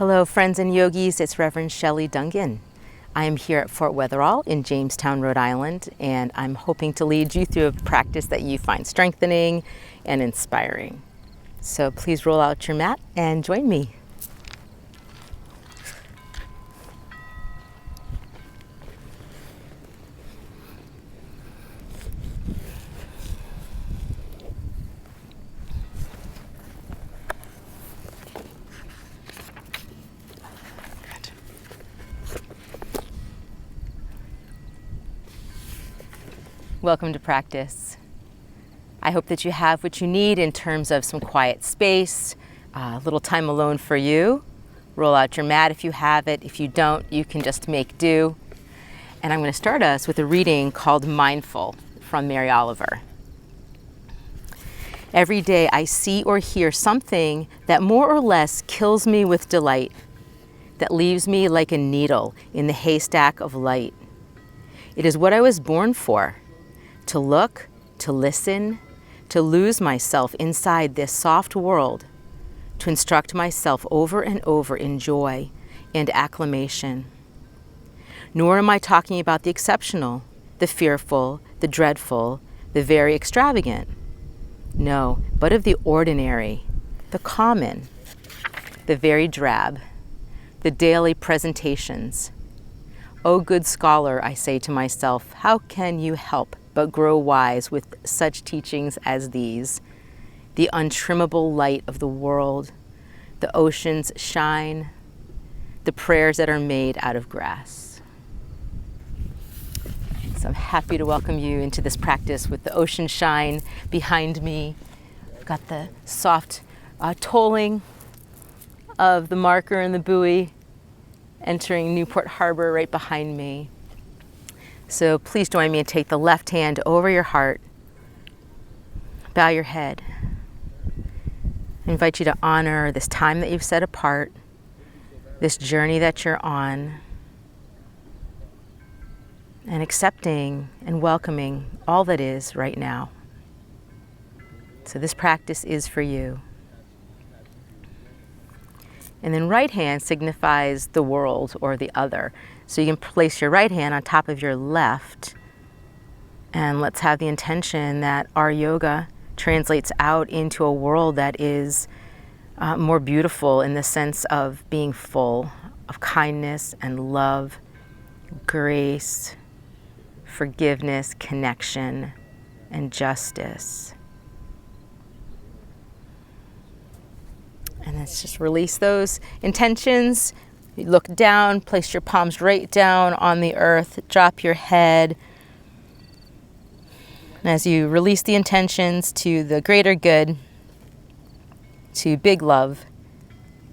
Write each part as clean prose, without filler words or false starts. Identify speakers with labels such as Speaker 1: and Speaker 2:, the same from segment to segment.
Speaker 1: Hello friends and yogis, it's Rev Shelley Dungan. I am here at Fort Wetherill in Jamestown, Rhode Island, and I'm hoping to lead you through a practice that you find strengthening and inspiring. So please roll out your mat and join me. Welcome to practice. I hope that you have what you need in terms of some quiet space, a little time alone for you. Roll out your mat if you have it. If you don't, you can just make do. And I'm going to start us with a reading called Mindful from Mary Oliver. Every day I see or hear something that more or less kills me with delight, that leaves me like a needle in the haystack of light. It is what I was born for. To look, to listen, to lose myself inside this soft world, to instruct myself over and over in joy and acclamation. Nor am I talking about the exceptional, the fearful, the dreadful, the very extravagant. No, but of the ordinary, the common, the very drab, the daily presentations. O good scholar, I say to myself, how can you help but grow wise with such teachings as these? The untrimmable light of the world, the ocean's shine, the prayers that are made out of grass. So I'm happy to welcome you into this practice with the ocean shine behind me. I've got the soft tolling of the marker and the buoy entering Newport Harbor right behind me. So please join me and take the left hand over your heart. Bow your head. I invite you to honor this time that you've set apart, this journey that you're on, and accepting and welcoming all that is right now. So this practice is for you. And then right hand signifies the world or the other. So you can place your right hand on top of your left, and let's have the intention that our yoga translates out into a world that is more beautiful in the sense of being full of kindness and love, grace, forgiveness, connection, and justice. And let's just release those intentions. You look down, place your palms right down on the earth, drop your head. And as you release the intentions to the greater good, to big love,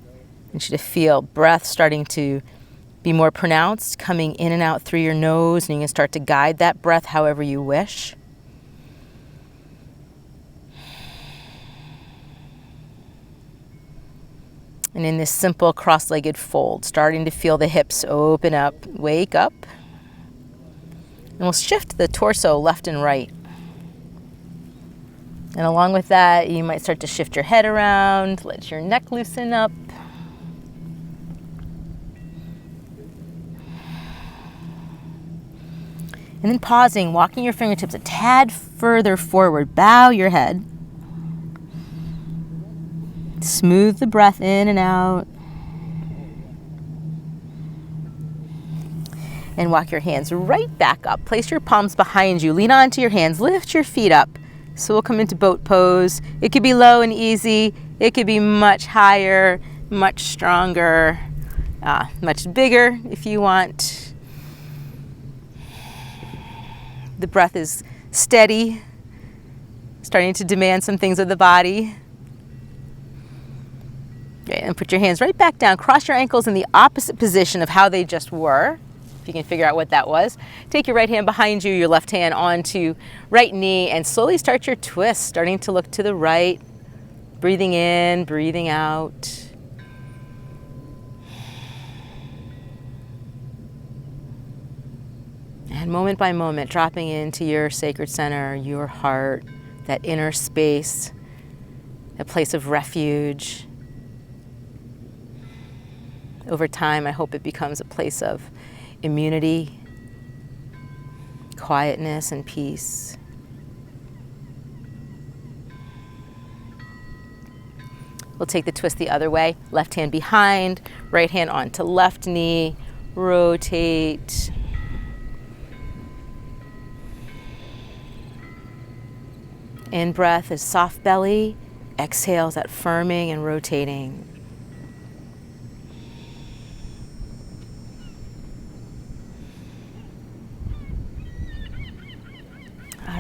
Speaker 1: I want you to feel breath starting to be more pronounced, coming in and out through your nose, and you can start to guide that breath however you wish. And in this simple cross-legged fold, starting to feel the hips open up, wake up. And we'll shift the torso left and right. And along with that, you might start to shift your head around, let your neck loosen up. And then pausing, walking your fingertips a tad further forward. Bow your head. Smooth the breath in and out. And walk your hands right back up. Place your palms behind you. Lean onto your hands. Lift your feet up. So we'll come into boat pose. It could be low and easy. It could be much higher, much stronger, much bigger if you want. The breath is steady, starting to demand some things of the body. Okay, and put your hands right back down. Cross your ankles in the opposite position of how they just were, if you can figure out what that was. Take your right hand behind you, your left hand onto right knee, and slowly start your twist, starting to look to the right. Breathing in, breathing out. And moment by moment, dropping into your sacred center, your heart, that inner space, a place of refuge. Over time, I hope it becomes a place of immunity, quietness, and peace. We'll take the twist the other way. Left hand behind, right hand onto left knee, rotate. In breath is soft belly, exhale is that firming and rotating.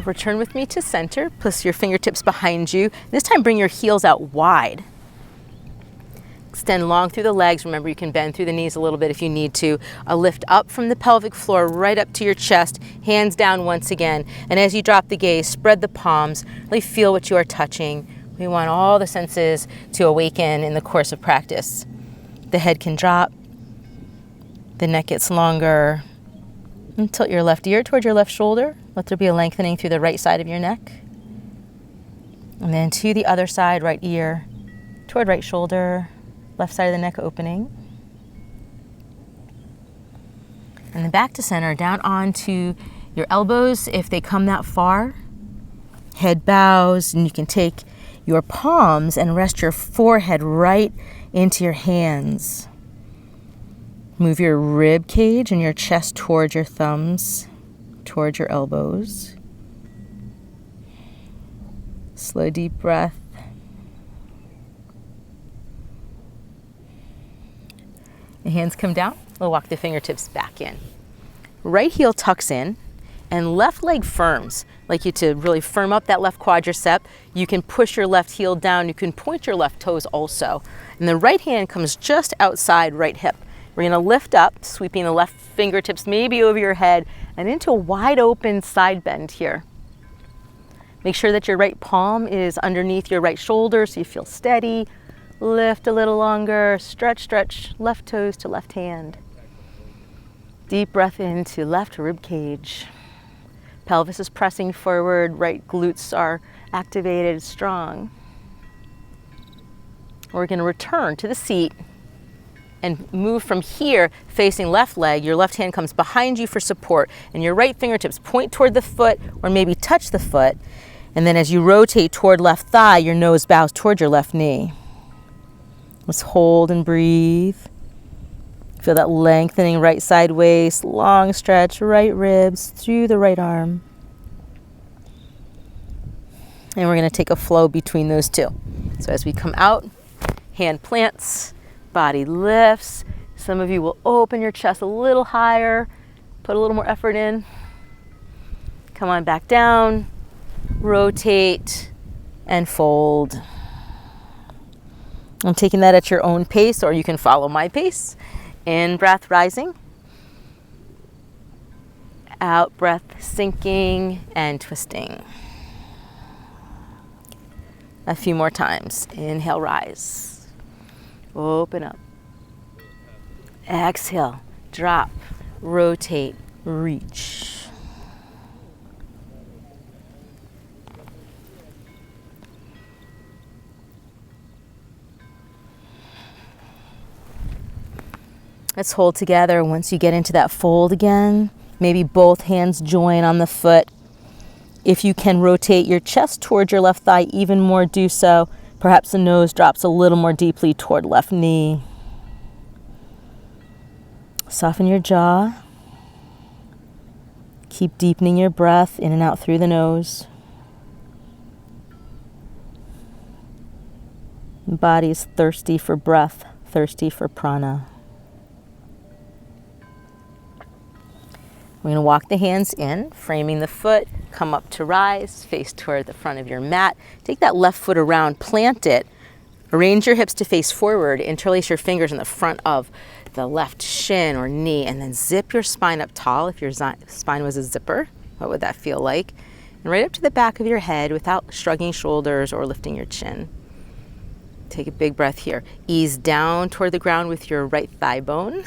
Speaker 1: Return with me to center, place your fingertips behind you. This time bring your heels out wide. Extend long through the legs. Remember, you can bend through the knees a little bit if you need to. A lift up from the pelvic floor right up to your chest, hands down once again. And as you drop the gaze, spread the palms, really feel what you are touching. We want all the senses to awaken in the course of practice. The head can drop, the neck gets longer. And tilt your left ear toward your left shoulder. Let there be a lengthening through the right side of your neck. And then to the other side, right ear toward right shoulder, left side of the neck opening. And then back to center, down onto your elbows if they come that far. Head bows, and you can take your palms and rest your forehead right into your hands. Move your rib cage and your chest towards your thumbs, towards your elbows. Slow, deep breath. The hands come down. We'll walk the fingertips back in. Right heel tucks in and left leg firms. I'd like you to really firm up that left quadricep. You can push your left heel down. You can point your left toes also. And the right hand comes just outside right hip. We're going to lift up, sweeping the left fingertips maybe over your head and into a wide open side bend here. Make sure that your right palm is underneath your right shoulder so you feel steady. Lift a little longer, stretch, stretch, left toes to left hand. Deep breath into left rib cage. Pelvis is pressing forward, right glutes are activated, strong. We're going to return to the seat and move from here facing left leg. Your left hand comes behind you for support and your right fingertips point toward the foot or maybe touch the foot. And then as you rotate toward left thigh, your nose bows toward your left knee. Let's hold and breathe. Feel that lengthening right side waist, long stretch, right ribs through the right arm. And we're going to take a flow between those two. So as we come out, hand plants, body lifts. Some of you will open your chest a little higher, put a little more effort in. Come on back down, rotate, and fold. I'm taking that at your own pace, or you can follow my pace. In breath, rising. Out breath, sinking and twisting. A few more times. Inhale, rise. Open up. Exhale, drop, rotate, reach. Let's hold together. Once you get into that fold again, maybe both hands join on the foot. If you can rotate your chest toward your left thigh even more, do so. Perhaps the nose drops a little more deeply toward left knee. Soften your jaw. Keep deepening your breath in and out through the nose. The body is thirsty for breath, thirsty for prana. We're going to walk the hands in, framing the foot, come up to rise, face toward the front of your mat. Take that left foot around, plant it, arrange your hips to face forward, interlace your fingers in the front of the left shin or knee, and then zip your spine up tall. If your spine was a zipper, what would that feel like? And right up to the back of your head without shrugging shoulders or lifting your chin. Take a big breath here. Ease down toward the ground with your right thigh bone.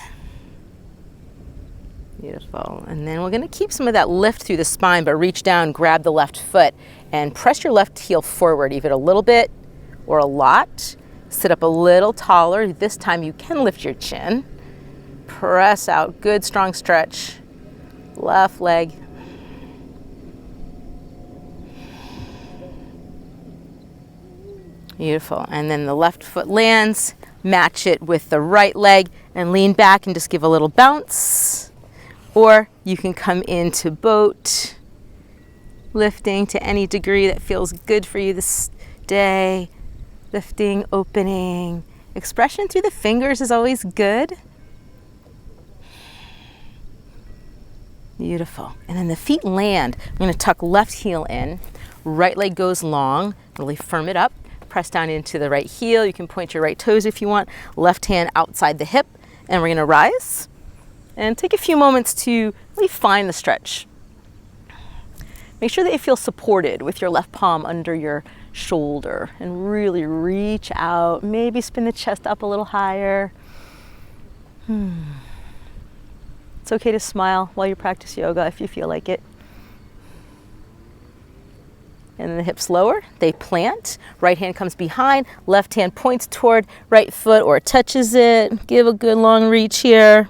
Speaker 1: Beautiful. And then we're going to keep some of that lift through the spine, but reach down, grab the left foot, and press your left heel forward, either a little bit or a lot. Sit up a little taller. This time you can lift your chin. Press out, good strong stretch. Left leg. Beautiful. And then the left foot lands, match it with the right leg and lean back and just give a little bounce. Or you can come into boat, lifting to any degree that feels good for you this day. Lifting, opening. Expression through the fingers is always good. Beautiful. And then the feet land. I'm going to tuck left heel in. Right leg goes long. Really firm it up. Press down into the right heel. You can point your right toes if you want. Left hand outside the hip. And we're going to rise. And take a few moments to really find the stretch. Make sure that you feel supported with your left palm under your shoulder. And really reach out. Maybe spin the chest up a little higher. It's okay to smile while you practice yoga if you feel like it. And then the hips lower, they plant. Right hand comes behind, left hand points toward right foot or touches it. Give a good long reach here.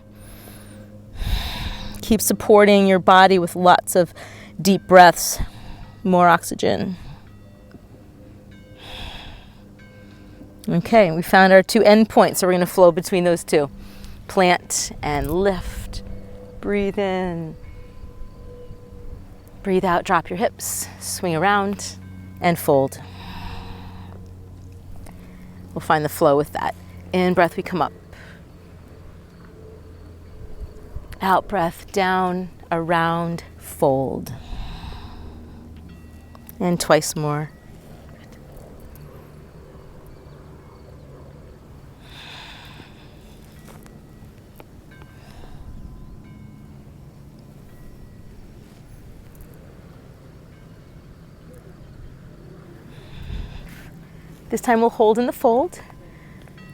Speaker 1: Keep supporting your body with lots of deep breaths, more oxygen. Okay, we found our two end points, so we're going to flow between those two. Plant and lift. Breathe in. Breathe out, drop your hips, swing around, and fold. We'll find the flow with that. In breath, we come up. Out breath, down, around, fold. And twice more. This time we'll hold in the fold.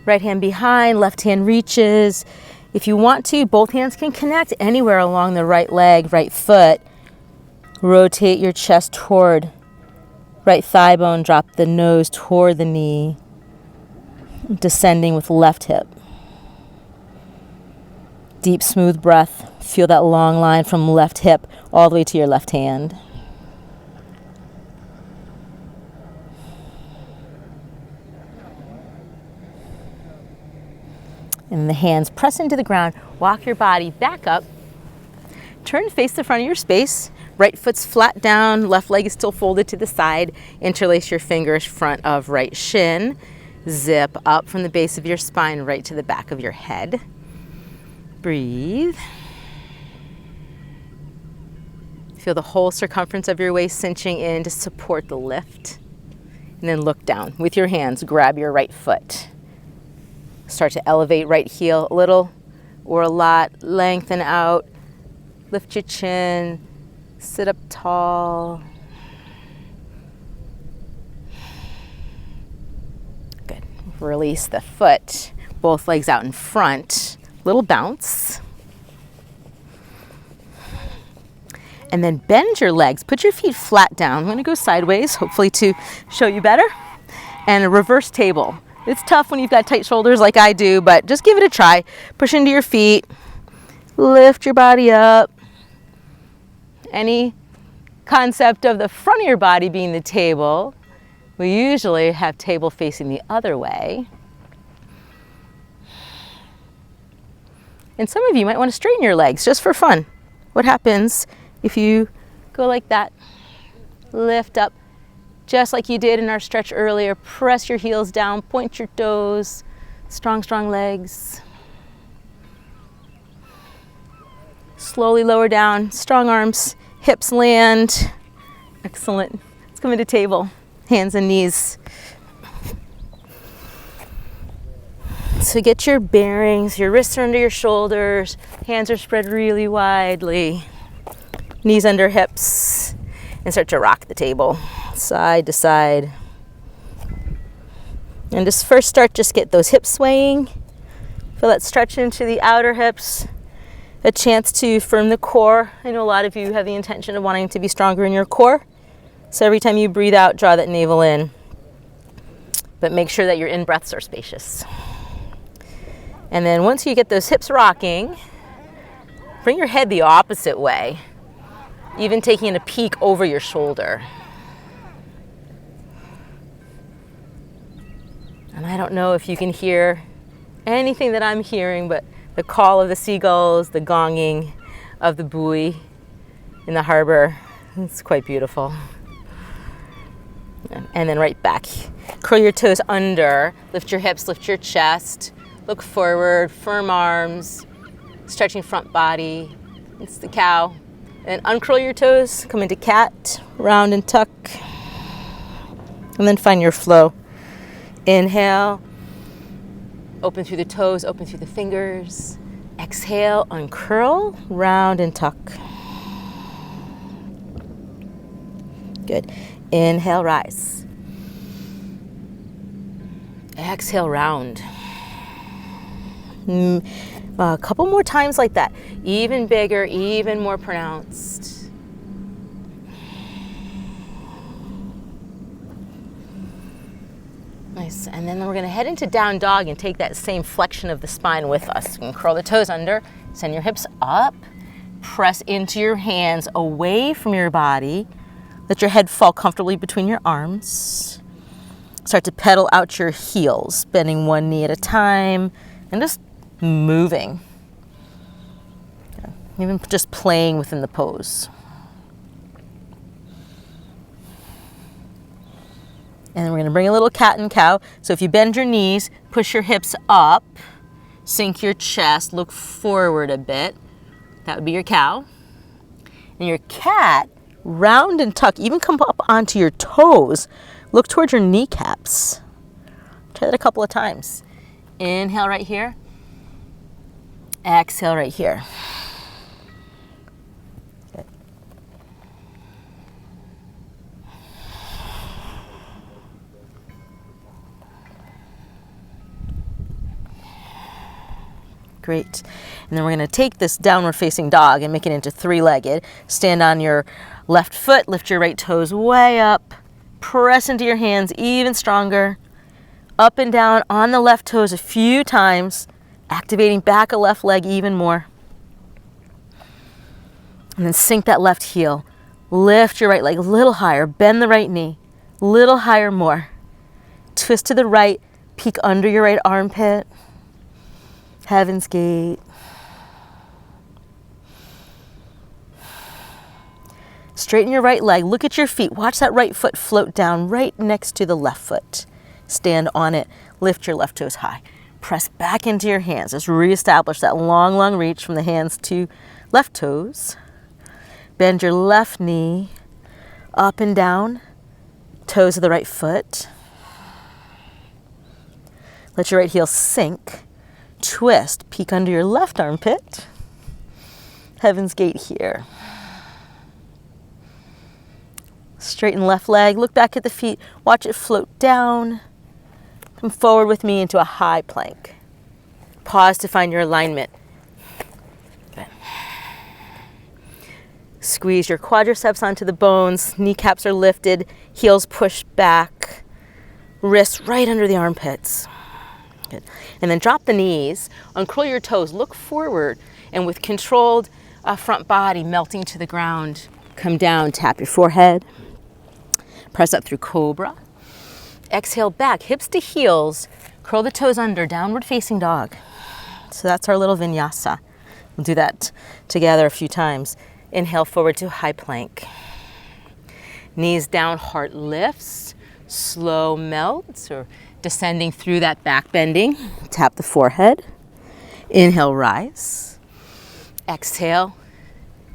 Speaker 1: Right hand behind, left hand reaches. If you want to, both hands can connect anywhere along the right leg, right foot. Rotate your chest toward right thigh bone, drop the nose toward the knee. Descending with left hip. Deep, smooth breath. Feel that long line from left hip all the way to your left hand. And the hands press into the ground. Walk your body back up. Turn, face the front of your space. Right foot's flat down. Left leg is still folded to the side. Interlace your fingers front of right shin. Zip up from the base of your spine right to the back of your head. Breathe. Feel the whole circumference of your waist cinching in to support the lift. And then look down. With your hands, grab your right foot. Start to elevate right heel a little or a lot. Lengthen out. Lift your chin. Sit up tall. Good. Release the foot. Both legs out in front. Little bounce. And then bend your legs. Put your feet flat down. I'm going to go sideways, hopefully to show you better. And a reverse table. It's tough when you've got tight shoulders like I do, but just give it a try. Push into your feet. Lift your body up. Any concept of the front of your body being the table, we usually have table facing the other way. And some of you might want to straighten your legs just for fun. What happens if you go like that? Lift up. Just like you did in our stretch earlier, press your heels down, point your toes, strong, strong legs. Slowly lower down, strong arms, hips land. Excellent. Let's come into table, hands and knees. So get your bearings, your wrists are under your shoulders, hands are spread really widely, knees under hips, and start to rock the table. Side to side. And just first get those hips swaying. Feel that stretch into the outer hips. A chance to firm the core. I know a lot of you have the intention of wanting to be stronger in your core. So every time you breathe out, draw that navel in. but make sure that your in-breaths are spacious. And then once you get those hips rocking, bring your head the opposite way, even taking a peek over your shoulder. And I don't know if you can hear anything that I'm hearing, but the call of the seagulls, the gonging of the buoy in the harbor. It's quite beautiful. And then right back. Curl your toes under, lift your hips, lift your chest, look forward, firm arms, stretching front body. It's the cow. And uncurl your toes, come into cat, round and tuck. And then find your flow. Inhale, open through the toes, open through the fingers. Exhale, uncurl, round and tuck. Good. Inhale, rise. Exhale, round. A couple more times like that. Even bigger, even more pronounced. Nice. And then we're going to head into down dog and take that same flexion of the spine with us. You can curl the toes under, send your hips up, press into your hands away from your body. Let your head fall comfortably between your arms. Start to pedal out your heels, bending one knee at a time and just moving. Even just playing within the pose. And then we're going to bring a little cat and cow. So if you bend your knees, push your hips up, sink your chest, look forward a bit. That would be your cow. And your cat, round and tuck, even come up onto your toes. Look towards your kneecaps. Try that a couple of times. Inhale right here. Exhale right here. Good. Great. And then we're going to take this downward facing dog and make it into three-legged. Stand on your left foot, lift your right toes way up, press into your hands even stronger, up and down on the left toes a few times, activating back a left leg even more. And then sink that left heel. Lift your right leg a little higher, bend the right knee, little higher more. Twist to the right, peek under your right armpit. Heaven's Gate. Straighten your right leg, look at your feet, watch that right foot float down right next to the left foot. Stand on it, lift your left toes high. Press back into your hands. Just reestablish that long, long reach from the hands to left toes. Bend your left knee up and down, toes of the right foot. Let your right heel sink. Twist, peek under your left armpit. Heaven's Gate here. Straighten left leg, look back at the feet, watch it float down. Come forward with me into a high plank. Pause to find your alignment. Good. Squeeze your quadriceps onto the bones, kneecaps are lifted, heels pushed back, wrists right under the armpits. Good. And then drop the knees, uncurl your toes, look forward, and with controlled front body melting to the ground, come down, tap your forehead, press up through cobra. Exhale back, hips to heels, curl the toes under, downward facing dog. So that's our little vinyasa. We'll do that together a few times. Inhale forward to high plank. Knees down, heart lifts, slow melts, or descending through that back bending. Tap the forehead. Inhale, rise. Exhale,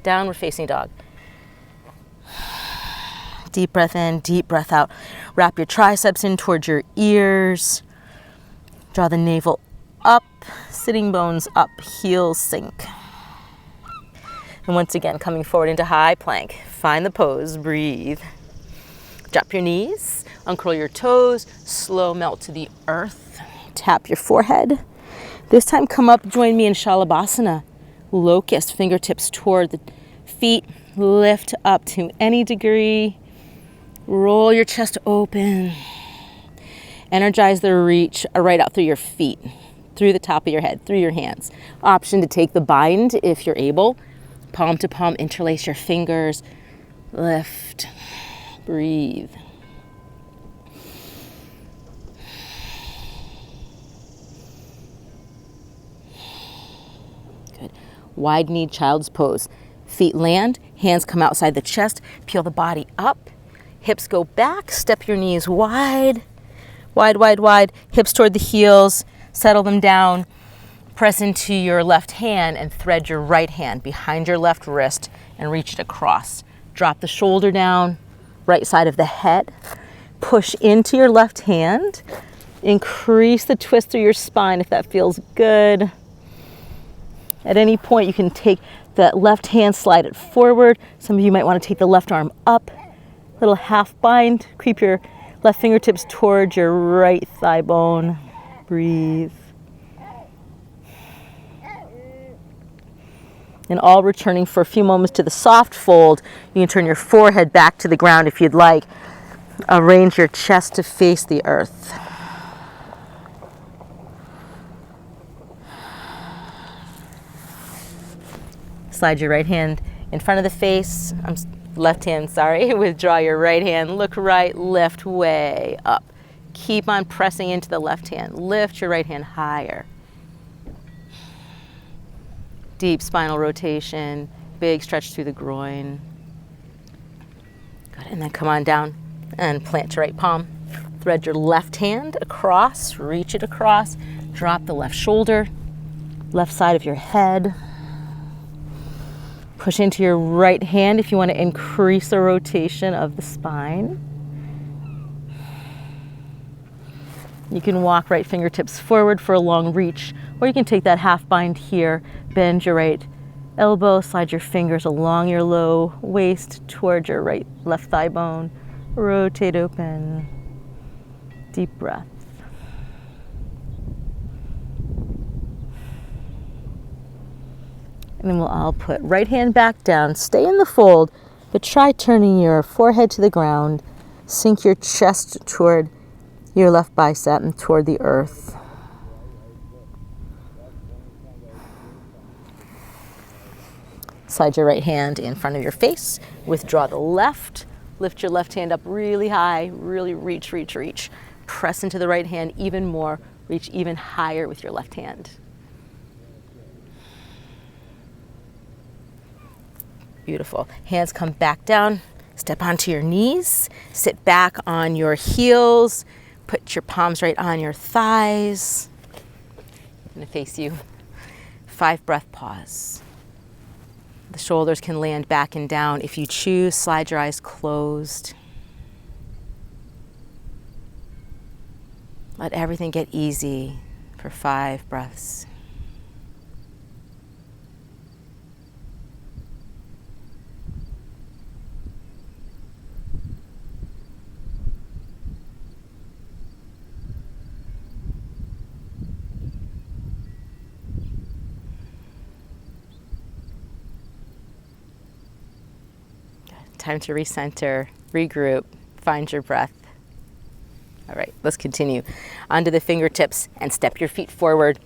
Speaker 1: downward facing dog. Deep breath in, deep breath out. Wrap your triceps in towards your ears. Draw the navel up, sitting bones up, heels sink. And once again, coming forward into high plank. Find the pose, breathe. Drop your knees, uncurl your toes, slow melt to the earth. Tap your forehead. This time come up, join me in Shalabhasana. Locust, fingertips toward the feet, lift up to any degree. Roll your chest open. Energize the reach right out through your feet, through the top of your head, through your hands. Option to take the bind if you're able. Palm to palm, interlace your fingers. Lift, breathe. Good. Wide knee child's pose. Feet land, hands come outside the chest, peel the body up. Hips go back, step your knees wide, wide, wide, wide. Hips toward the heels, settle them down. Press into your left hand and thread your right hand behind your left wrist and reach it across. Drop the shoulder down, right side of the head. Push into your left hand. Increase the twist through your spine if that feels good. At any point, you can take that left hand, slide it forward. Some of you might want to take the left arm up. Little half bind. Creep your left fingertips towards your right thigh bone. Breathe. And all returning for a few moments to the soft fold. You can turn your forehead back to the ground if you'd like. Arrange your chest to face the earth. Slide your right hand in front of the face. Left hand, sorry. Withdraw your right hand. Look right, lift way up. Keep on pressing into the left hand. Lift your right hand higher. Deep spinal rotation, big stretch through the groin. Good, and then come on down and plant your right palm. Thread your left hand across, reach it across, drop the left shoulder, left side of your head. Push into your right hand if you want to increase the rotation of the spine. You can walk right fingertips forward for a long reach, or you can take that half bind here, bend your right elbow, slide your fingers along your low waist towards your left thigh bone, rotate open, deep breath. And then we'll all put right hand back down, stay in the fold, but try turning your forehead to the ground, sink your chest toward your left bicep and toward the earth. Slide your right hand in front of your face, withdraw the left, lift your left hand up really high, really reach, reach, reach. Press into the right hand even more, reach even higher with your left hand. Beautiful. Hands come back down, step onto your knees, sit back on your heels, put your palms right on your thighs. I'm going to face you. 5 breath pause. The shoulders can land back and down. If you choose, slide your eyes closed. Let everything get easy for 5 breaths. Time to recenter, regroup, find your breath. All right, let's continue. Onto the fingertips and step your feet forward.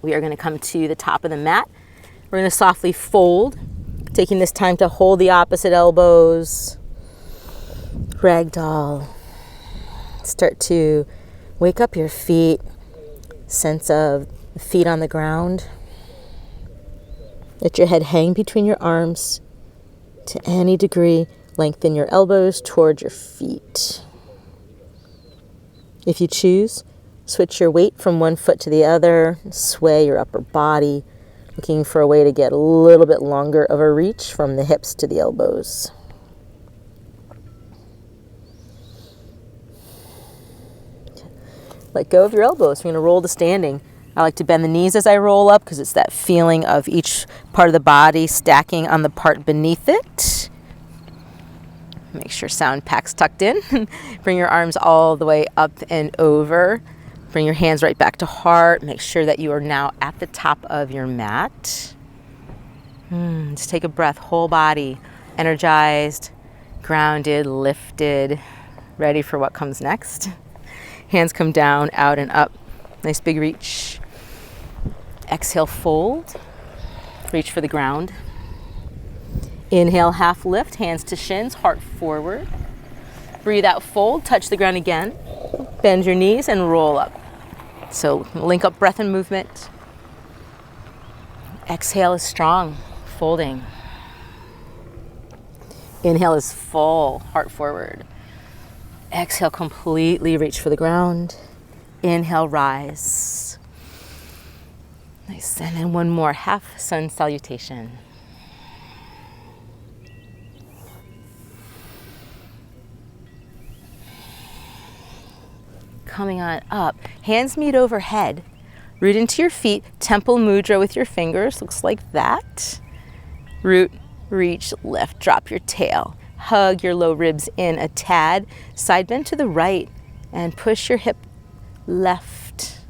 Speaker 1: We are going to come to the top of the mat. We're going to softly fold, taking this time to hold the opposite elbows. Ragdoll. Start to wake up your feet, sense of the feet on the ground. Let your head hang between your arms. To any degree, lengthen your elbows towards your feet. If you choose, switch your weight from one foot to the other, sway your upper body, looking for a way to get a little bit longer of a reach from the hips to the elbows. Let go of your elbows. We're going to roll to standing. I like to bend the knees as I roll up because it's that feeling of each part of the body stacking on the part beneath it. Make sure sound pack's tucked in. Bring your arms all the way up and over. Bring your hands right back to heart. Make sure that you are now at the top of your mat. Just take a breath, whole body, energized, grounded, lifted, ready for what comes next. Hands come down, out and up. Nice big reach. Exhale, fold. Reach for the ground. Inhale, half lift, hands to shins, heart forward. Breathe out, fold, touch the ground again. Bend your knees and roll up. So link up breath and movement. Exhale is strong, folding. Inhale is full, heart forward. Exhale, completely reach for the ground. Inhale, rise. Nice, and then one more, half sun salutation. Coming on up, hands meet overhead. Root into your feet, temple mudra with your fingers, looks like that. Root, reach, lift, drop your tail. Hug your low ribs in a tad. Side bend to the right and push your hip left.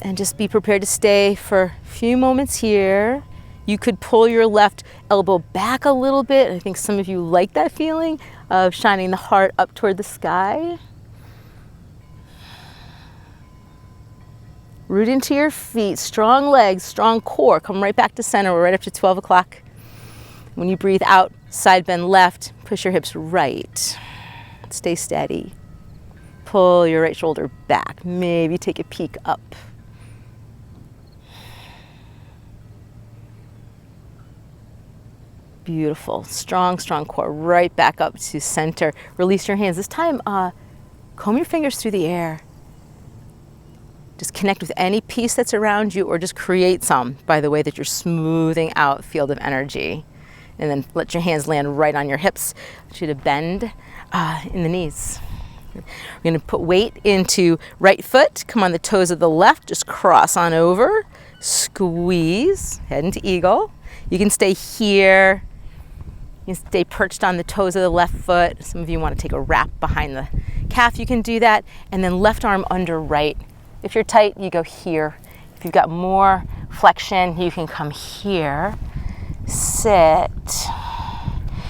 Speaker 1: And just be prepared to stay for a few moments here. You could pull your left elbow back a little bit. I think some of you like that feeling of shining the heart up toward the sky. Root into your feet, strong legs, strong core. Come right back to center. We're right up to 12 o'clock. When you breathe out, side bend left, push your hips right. Stay steady. Pull your right shoulder back. Maybe take a peek up. Beautiful. Strong, strong core. Right back up to center. Release your hands. This time, comb your fingers through the air. Just connect with any piece that's around you or just create some by the way that you're smoothing out field of energy. And then let your hands land right on your hips. I want you to bend in the knees. We're going to put weight into right foot. Come on the toes of the left. Just cross on over. Squeeze. Head into eagle. You can stay here. You can stay perched on the toes of the left foot. Some of you want to take a wrap behind the calf. You can do that. And then left arm under right. If you're tight, you go here. If you've got more flexion, you can come here. Sit.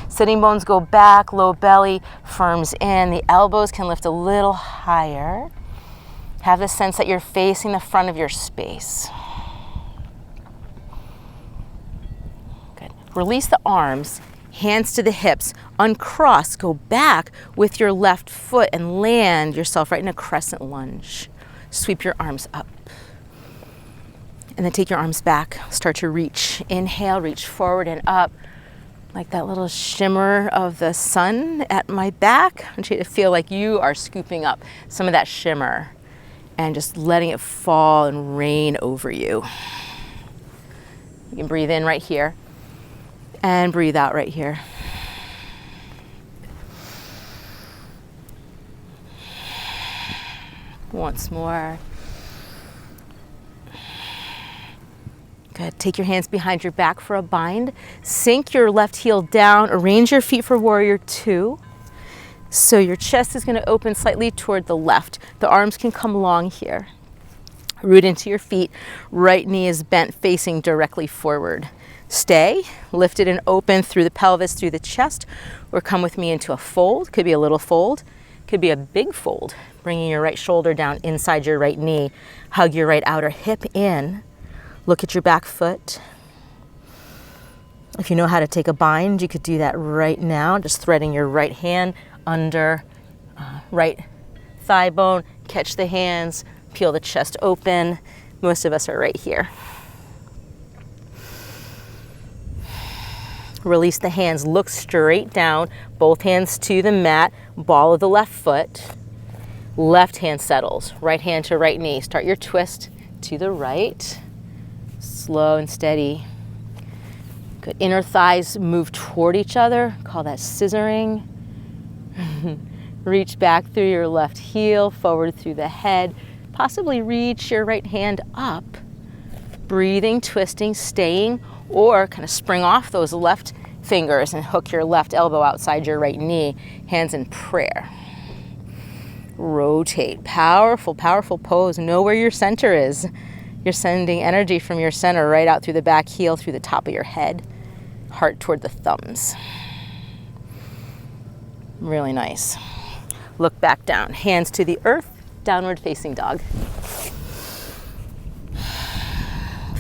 Speaker 1: Sitting bones go back, low belly firms in. The elbows can lift a little higher. Have the sense that you're facing the front of your space. Good. Release the arms, hands to the hips. Uncross, go back with your left foot and land yourself right in a crescent lunge. Sweep your arms up. And then take your arms back. Start to reach. Inhale, reach forward and up. Like that little shimmer of the sun at my back. I want you to feel like you are scooping up some of that shimmer and just letting it fall and rain over you. You can breathe in right here and breathe out right here. Once more. Good. Take your hands behind your back for a bind. Sink your left heel down. Arrange your feet for warrior two. So your chest is going to open slightly toward the left. The arms can come long here. Root into your feet. Right knee is bent, facing directly forward. Stay lifted and open through the pelvis, through the chest, or come with me into a fold. Could be a little fold. Could be a big fold. Bringing your right shoulder down inside your right knee. Hug your right outer hip in. Look at your back foot. If you know how to take a bind, you could do that right now. Just threading your right hand under right thigh bone. Catch the hands. Peel the chest open. Most of us are right here. Release the hands. Look straight down. Both hands to the mat. Ball of the left foot. Left hand settles, right hand to right knee. Start your twist to the right, slow and steady. Good. Inner thighs move toward each other. Call that scissoring. Reach back through your left heel, forward through the head. Possibly reach your right hand up. Breathing, twisting, staying, or kind of spring off those left fingers and hook your left elbow outside your right knee. Hands in prayer. Rotate. Powerful, powerful pose. Know where your center is. You're sending energy from your center right out through the back heel, through the top of your head. Heart toward the thumbs. Really nice. Look back down. Hands to the earth, downward facing dog.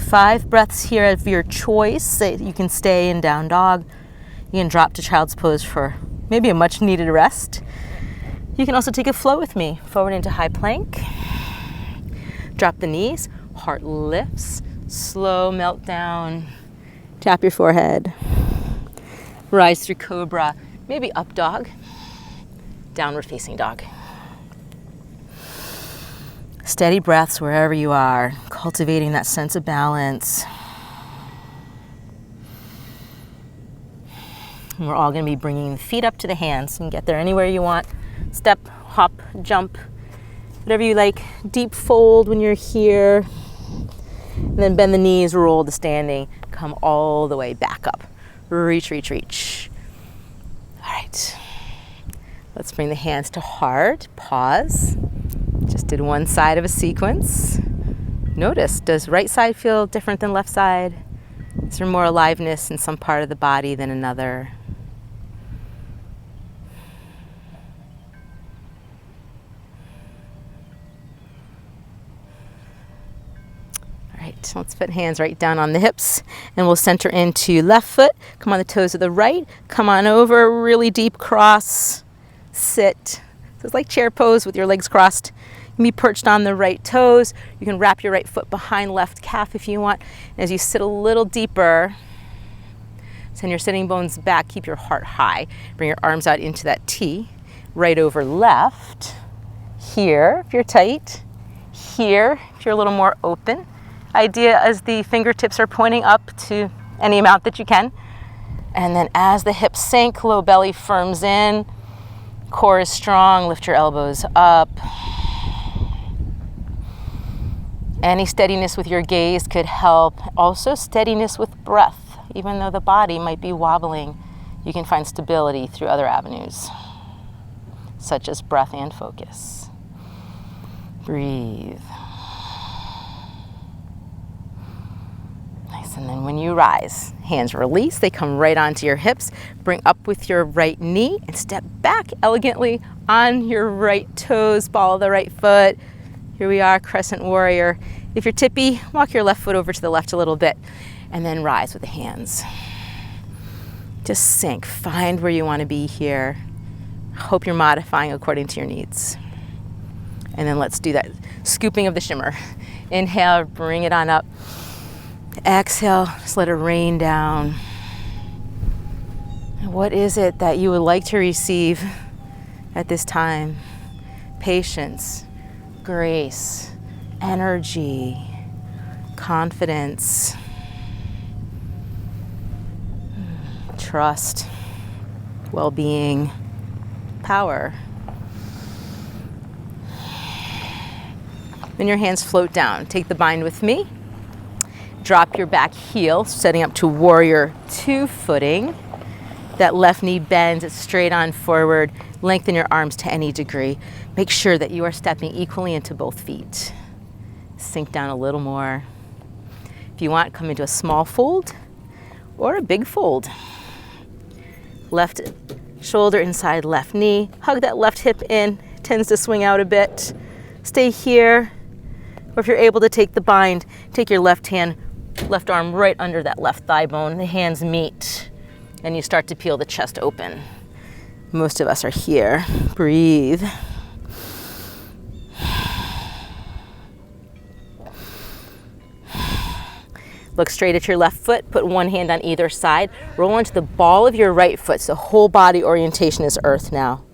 Speaker 1: 5 breaths here of your choice. You can stay in down dog. You can drop to child's pose for maybe a much needed rest. You can also take a flow with me. Forward into high plank. Drop the knees, heart lifts, slow melt down. Tap your forehead. Rise through cobra, maybe up dog, downward facing dog. Steady breaths wherever you are, cultivating that sense of balance. And we're all going to be bringing the feet up to the hands. You can get there anywhere you want. Step, hop, jump, whatever you like. Deep fold when you're here. And then bend the knees, roll to standing. Come all the way back up. Reach, reach, reach. All right. Let's bring the hands to heart. Pause. Just did one side of a sequence. Notice, does right side feel different than left side? Is there more aliveness in some part of the body than another? All right, let's put hands right down on the hips and we'll center into left foot. Come on the toes of the right. Come on over, really deep cross. Sit. So it's like chair pose with your legs crossed. You can be perched on the right toes. You can wrap your right foot behind left calf if you want. And as you sit a little deeper, send your sitting bones back. Keep your heart high. Bring your arms out into that T. Right over left. Here, if you're tight. Here, if you're a little more open. Idea as the fingertips are pointing up to any amount that you can. And then as the hips sink, low belly firms in. Core is strong. Lift your elbows up. Any steadiness with your gaze could help. Also steadiness with breath. Even though the body might be wobbling, you can find stability through other avenues, such as breath and focus. Breathe. Nice, and then when you rise, hands release, they come right onto your hips. Bring up with your right knee and step back elegantly on your right toes, ball of the right foot. Here we are, crescent warrior. If you're tippy, walk your left foot over to the left a little bit and then rise with the hands. Just sink, find where you want to be here. Hope you're modifying according to your needs. And then let's do that scooping of the shimmer. Inhale, bring it on up. Exhale, just let it rain down. What is it that you would like to receive at this time? Patience, grace, energy, confidence, trust, well-being, power. Then your hands float down. Take the bind with me. Drop your back heel, setting up to warrior 2 footing. That left knee bends, it's straight on forward. Lengthen your arms to any degree. Make sure that you are stepping equally into both feet. Sink down a little more. If you want, come into a small fold or a big fold. Left shoulder inside left knee. Hug that left hip in. It tends to swing out a bit. Stay here. Or if you're able to take the bind, take your left arm right under that left thigh bone. The hands meet and you start to peel the chest open. Most of us are here. Breathe. Look straight at your left foot. Put one hand on either side. Roll into the ball of your right foot. So whole body orientation is earth now.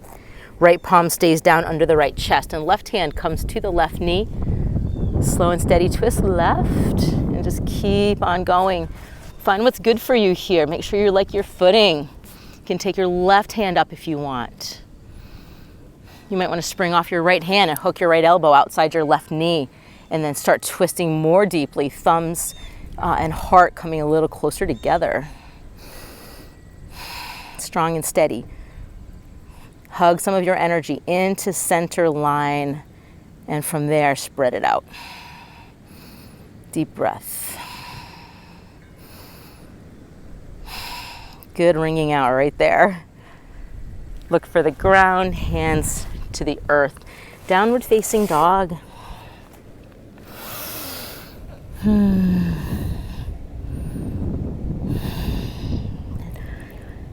Speaker 1: Right palm stays down under the right chest and left hand comes to the left knee. Slow and steady twist left and just keep on going. Find what's good for you here. Make sure you like your footing. You can take your left hand up if you want. You might want to spring off your right hand and hook your right elbow outside your left knee and then start twisting more deeply. Thumbs and heart coming a little closer together. Strong and steady. Hug some of your energy into center line and from there spread it out. Deep breath. Good ringing out right there. Look for the ground, hands to the earth. Downward facing dog.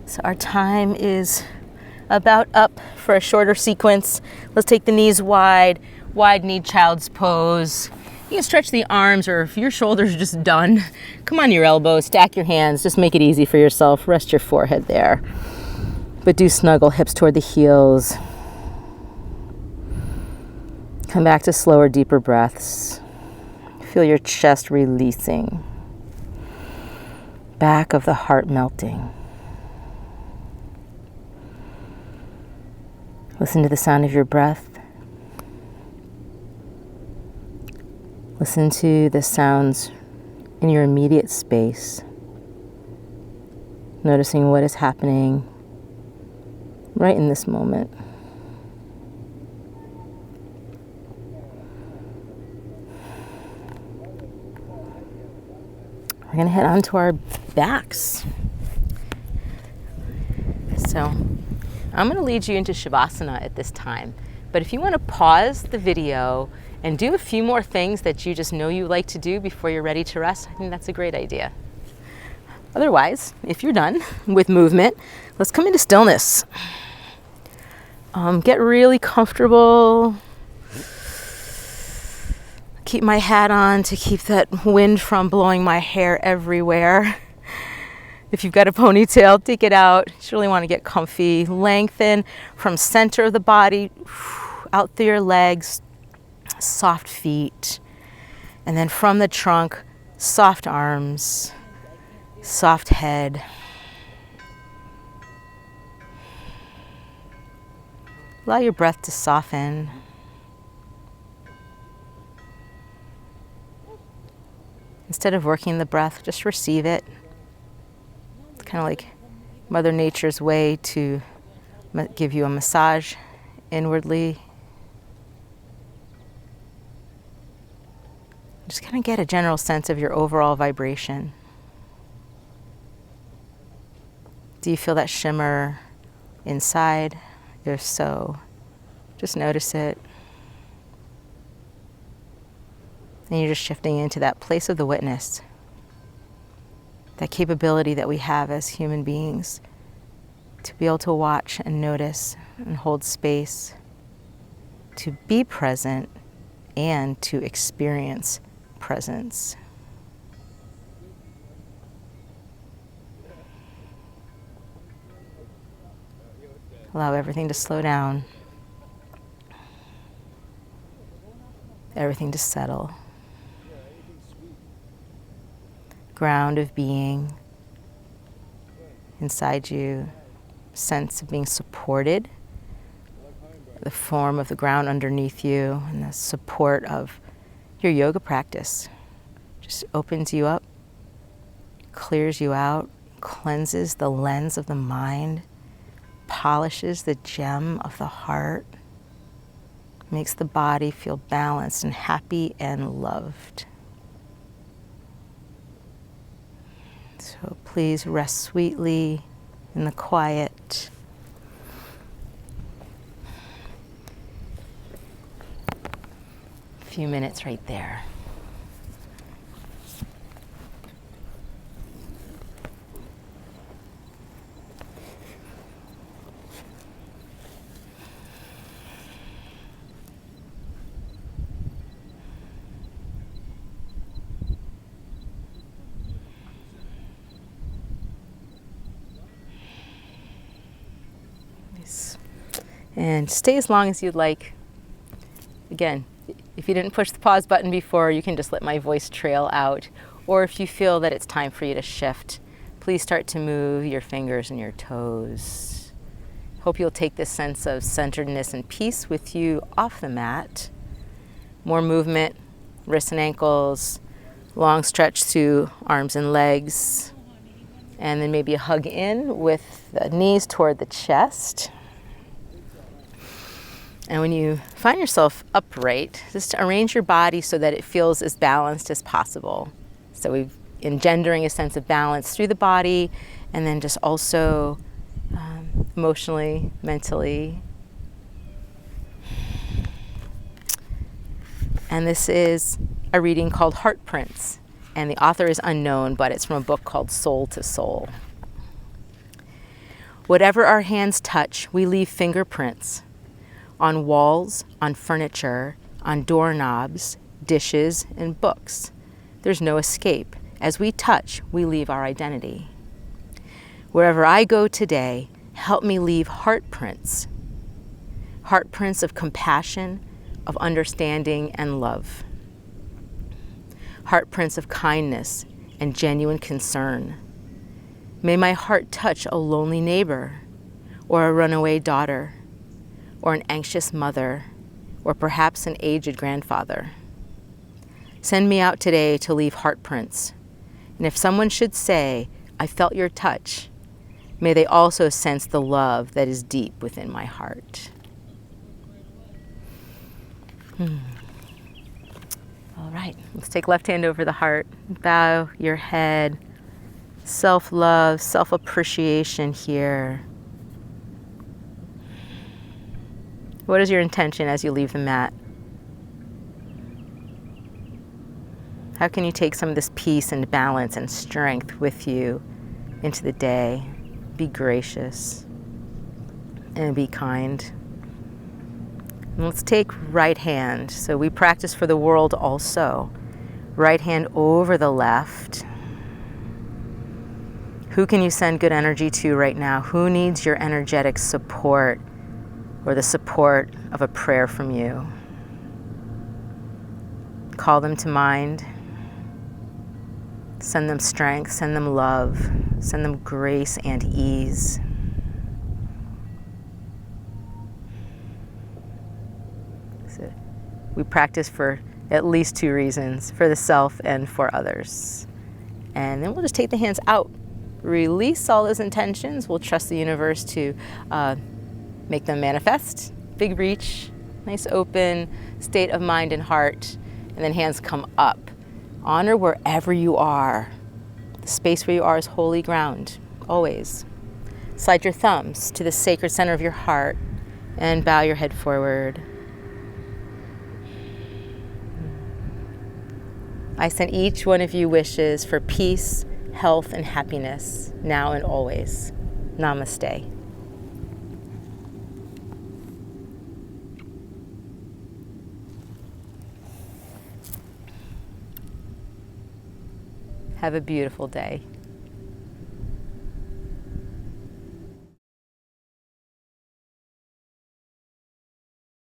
Speaker 1: So our time is about up for a shorter sequence. Let's take the knees wide knee child's pose. You can stretch the arms, or if your shoulders are just done, come on your elbows, stack your hands, just make it easy for yourself. Rest your forehead there. But do snuggle hips toward the heels. Come back to slower, deeper breaths. Feel your chest releasing. Back of the heart melting. Listen to the sound of your breath. Listen to the sounds in your immediate space. Noticing what is happening right in this moment. We're going to head on to our backs. So I'm going to lead you into Shavasana at this time. But if you want to pause the video and do a few more things that you just know you like to do before you're ready to rest, I think that's a great idea. Otherwise, if you're done with movement, let's come into stillness. Get really comfortable. Keep my hat on to keep that wind from blowing my hair everywhere. If you've got a ponytail, take it out. You just really want to get comfy. Lengthen from center of the body out through your legs, soft feet. And then from the trunk, soft arms, soft head. Allow your breath to soften. Instead of working the breath, just receive it. It's kind of like Mother Nature's way to give you a massage inwardly. Just kind of get a general sense of your overall vibration. Do you feel that shimmer inside? If so, just notice it. And you're just shifting into that place of the witness, that capability that we have as human beings to be able to watch and notice and hold space, to be present and to experience presence. Allow everything to slow down, everything to settle. Ground of being inside you, sense of being supported, the form of the ground underneath you, and the support of your yoga practice. Just opens you up, clears you out, cleanses the lens of the mind, polishes the gem of the heart, makes the body feel balanced and happy and loved. So please rest sweetly in the quiet. A few minutes right there. And stay as long as you'd like. Again, if you didn't push the pause button before, you can just let my voice trail out. Or if you feel that it's time for you to shift, please start to move your fingers and your toes. Hope you'll take this sense of centeredness and peace with you off the mat. More movement, wrists and ankles, long stretch through arms and legs. And then maybe a hug in with the knees toward the chest. And when you find yourself upright, just arrange your body so that it feels as balanced as possible. So we're engendering a sense of balance through the body, and then just also emotionally, mentally. And this is a reading called Heart Prints. And the author is unknown, but it's from a book called Soul to Soul. Whatever our hands touch, we leave fingerprints on walls, on furniture, on doorknobs, dishes, and books. There's no escape. As we touch, we leave our identity. Wherever I go today, help me leave heart prints of compassion, of understanding and love. Heart prints of kindness and genuine concern. May my heart touch a lonely neighbor, or a runaway daughter, or an anxious mother, or perhaps an aged grandfather. Send me out today to leave heart prints. And if someone should say, I felt your touch, may they also sense the love that is deep within my heart. All right, let's take left hand over the heart. Bow your head. Self-love, self-appreciation here. What is your intention as you leave the mat? How can you take some of this peace and balance and strength with you into the day? Be gracious and be kind. And let's take right hand. So we practice for the world also. Right hand over the left. Who can you send good energy to right now? Who needs your energetic support or the support of a prayer from you? Call them to mind. Send them strength, send them love, send them grace and ease. So we practice for at least 2 reasons, for the self and for others. And then we'll just take the hands out. Release all those intentions. We'll trust the universe to make them manifest. Big reach, nice open state of mind and heart. And then hands come up. Honor wherever you are. The space where you are is holy ground, always. Slide your thumbs to the sacred center of your heart and bow your head forward. I send each one of you wishes for peace, health, and happiness, now and always. Namaste. Have a beautiful day.